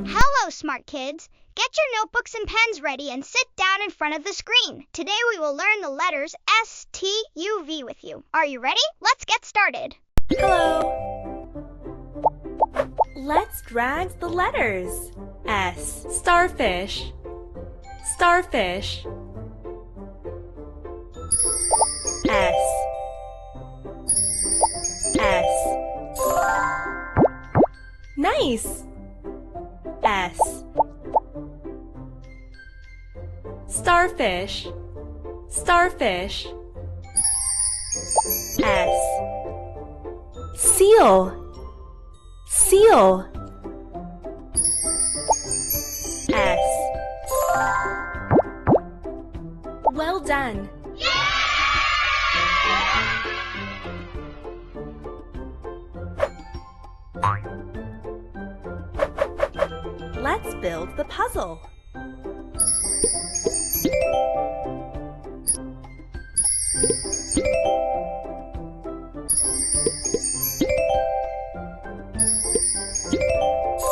Hello, smart kids! Get your notebooks and pens ready and sit down in front of the screen. Today we will learn the letters S, T, U, V with you. Are you ready? Let's get started. Hello! Let's drag the letters. S. Starfish. Starfish. S. S. Nice! S. Starfish. Starfish. S. Seal. Seal. S. Well done. Let's build the puzzle.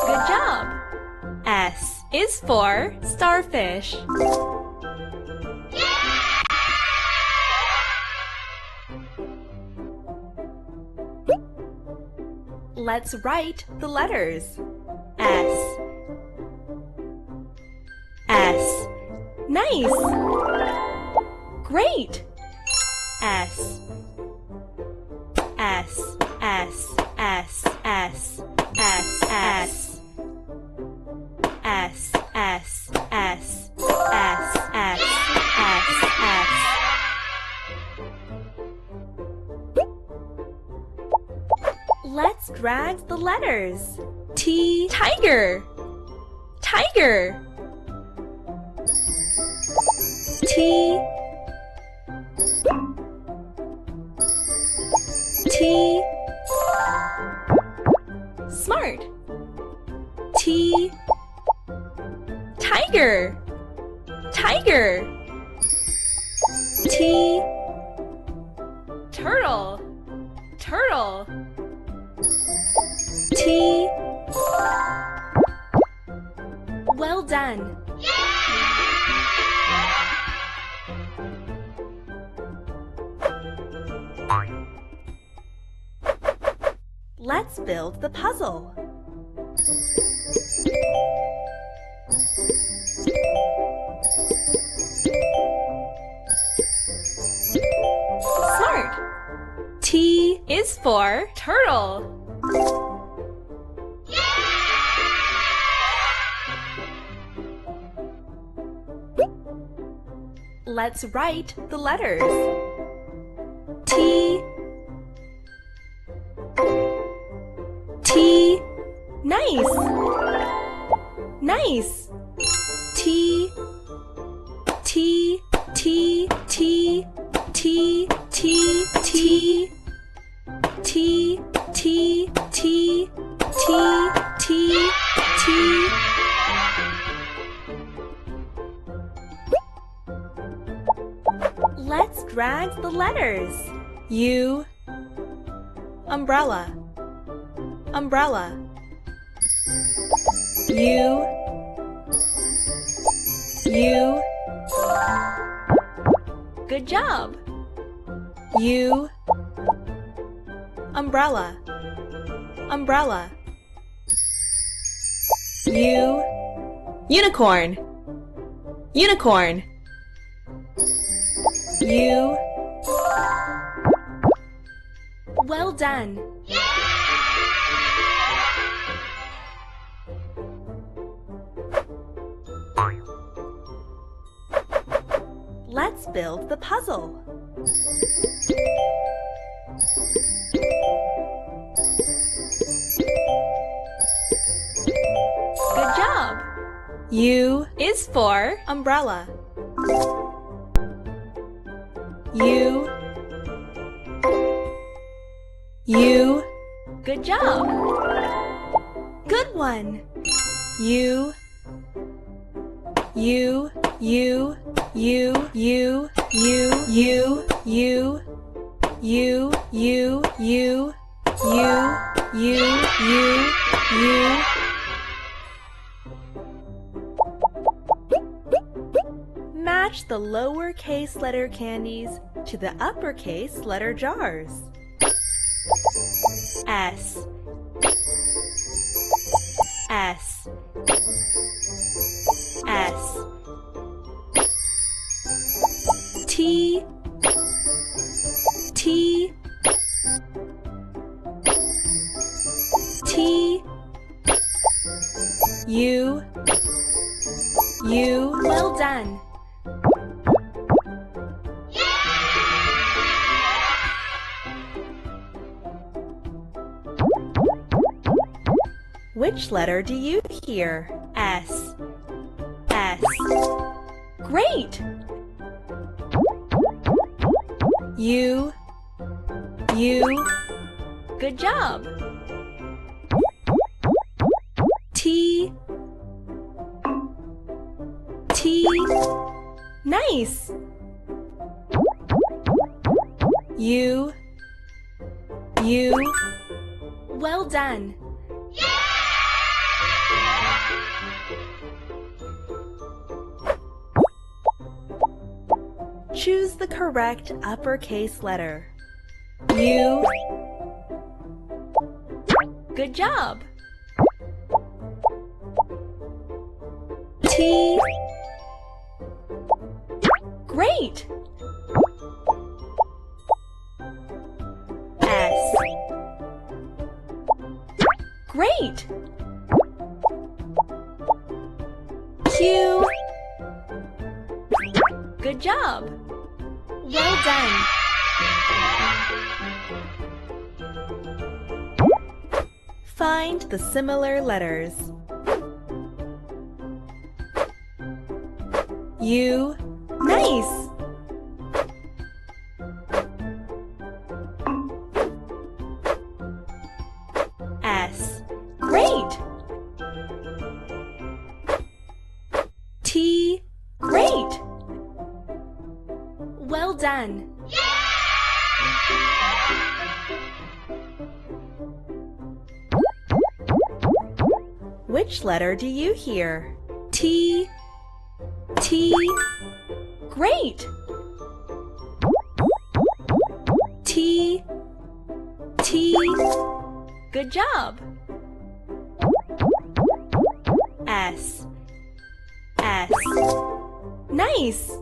Good job! S is for starfish. Let's write the letters. S. S. Nice! Great! S. S. S. S. S. S. S. S. S. S. S. S. S. S. Let's drag the letters. T. Tiger. Tiger. T. T. Smart. T. Tiger. Tiger. T. Turtle. Turtle. T. Well done. Let's build the puzzle. Smart. T is for turtle. Let's write the letters. T. T. Nice. Nice. T. T. T. T. T. T. T. T. T. T. T. T. T. Let's drag the letters. U. Umbrella. Umbrella. U. U. Good job. U. Umbrella. Umbrella. U. Unicorn. Unicorn. U. Well done. Let's build the puzzle. Good job! U is for umbrella. U. U. Good job! Good one! U. U. U. U. U. U. U. U. U. U, U, U, U, U, U. Match the lowercase letter candies to the uppercase letter jars. S, S, S. T, T, T. U, U. Well done. Which letter do you hear? S, S. Great! U, U. Good job. T, T. Nice. U, U. Well done. Choose the correct uppercase letter. U. Good job. T. Great. S. Great. Q. Good job. Well done. Find the similar letters. U. Nice. S. Great. T. Great. Well done. Which letter do you hear? T, T. Great. T, T. Good job. S, S. Nice.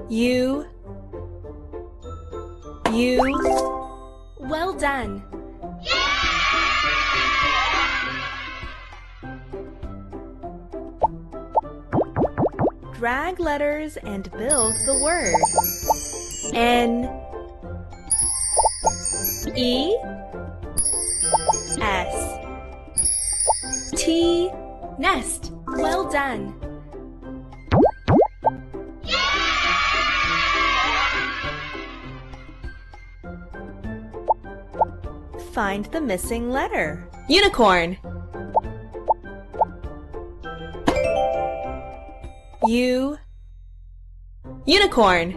U, U. Well done. Drag letters and build the word. N, E, S, T. Nest. Well done. Find the missing letter. Unicorn. U. Unicorn.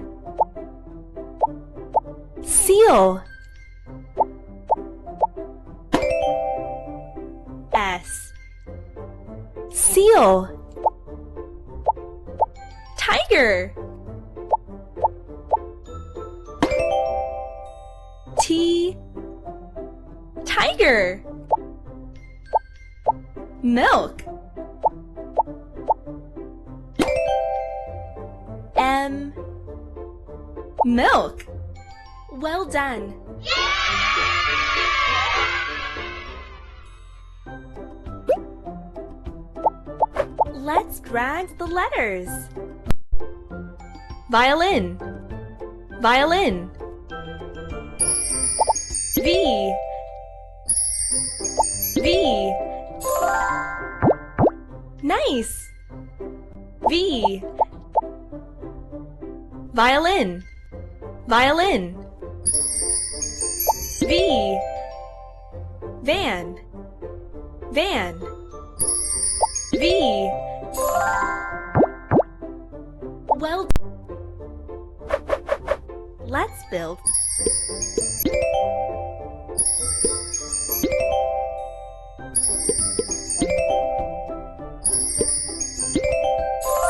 Seal. S. Seal. Tiger. T. Tiger. Milk. M. Milk. Well done. Let's drag the letters. Violin. Violin. V. V. Nice. V. Violin. Violin. V. Van. Van. V. Well, Let's build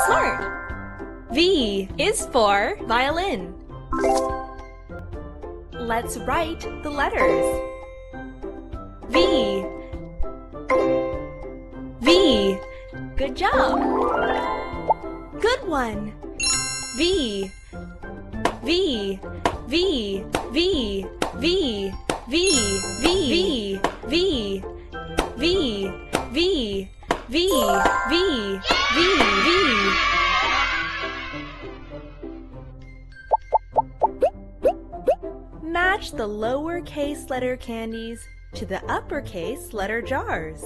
smart. V is for violin. Let's write the letters. V. V. Good job. Good one. V. V. V. V. V. V. V. V. V. V. V. V. V. Match the lowercase letter candies to the uppercase letter jars.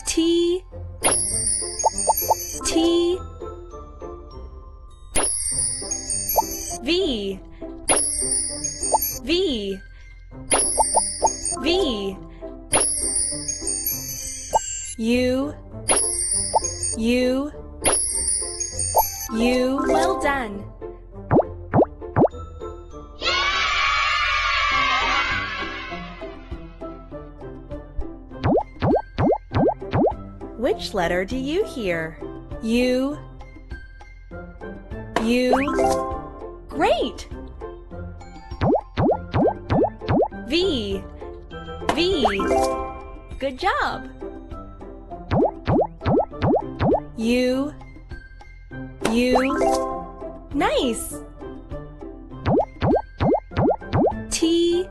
T. T. V. V. V. U. U. U. Well done. Which letter do you hear? U. U. Great! V. V. Good job. U. U. Nice! T.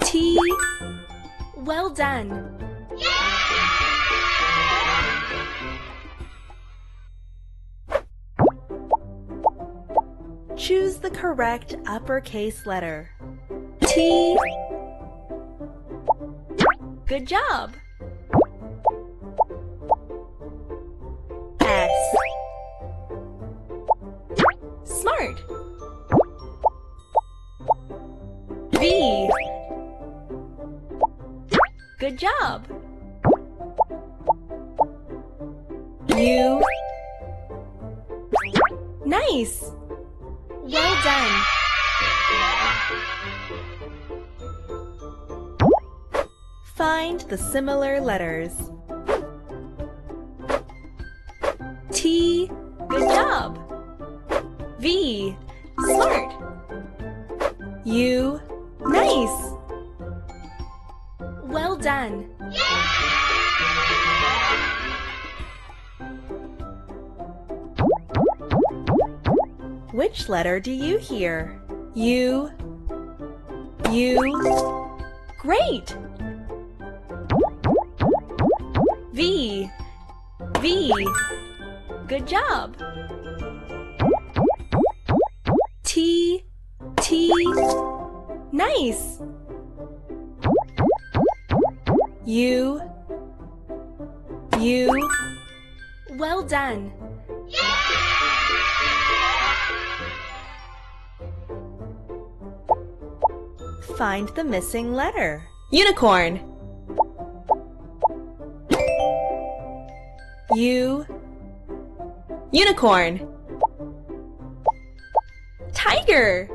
T. Well done. Choose the correct uppercase letter. T. Good job. S. Smart. V. Good job. U. Nice. Well done. Find the similar letters. T. Good job. V. Smart. U. Nice. Well done. Which letter do you hear? U. U. Great! V. V. Good job. T. T. Nice! U. U. Well done. Find the missing letter. Unicorn. U. Unicorn. Tiger.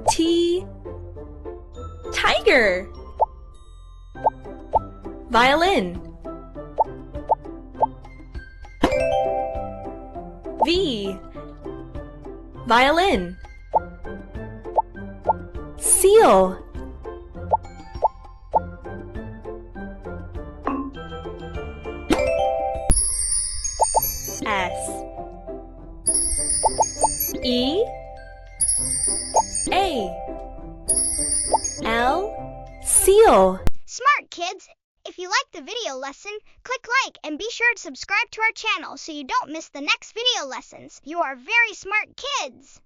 T. Tiger. Violin. V. Violin. Seal. S. E. A. L. Seal. Smart kids! If you liked the video lesson, click like and be sure to subscribe to our channel so you don't miss the next video lessons. You are very smart kids!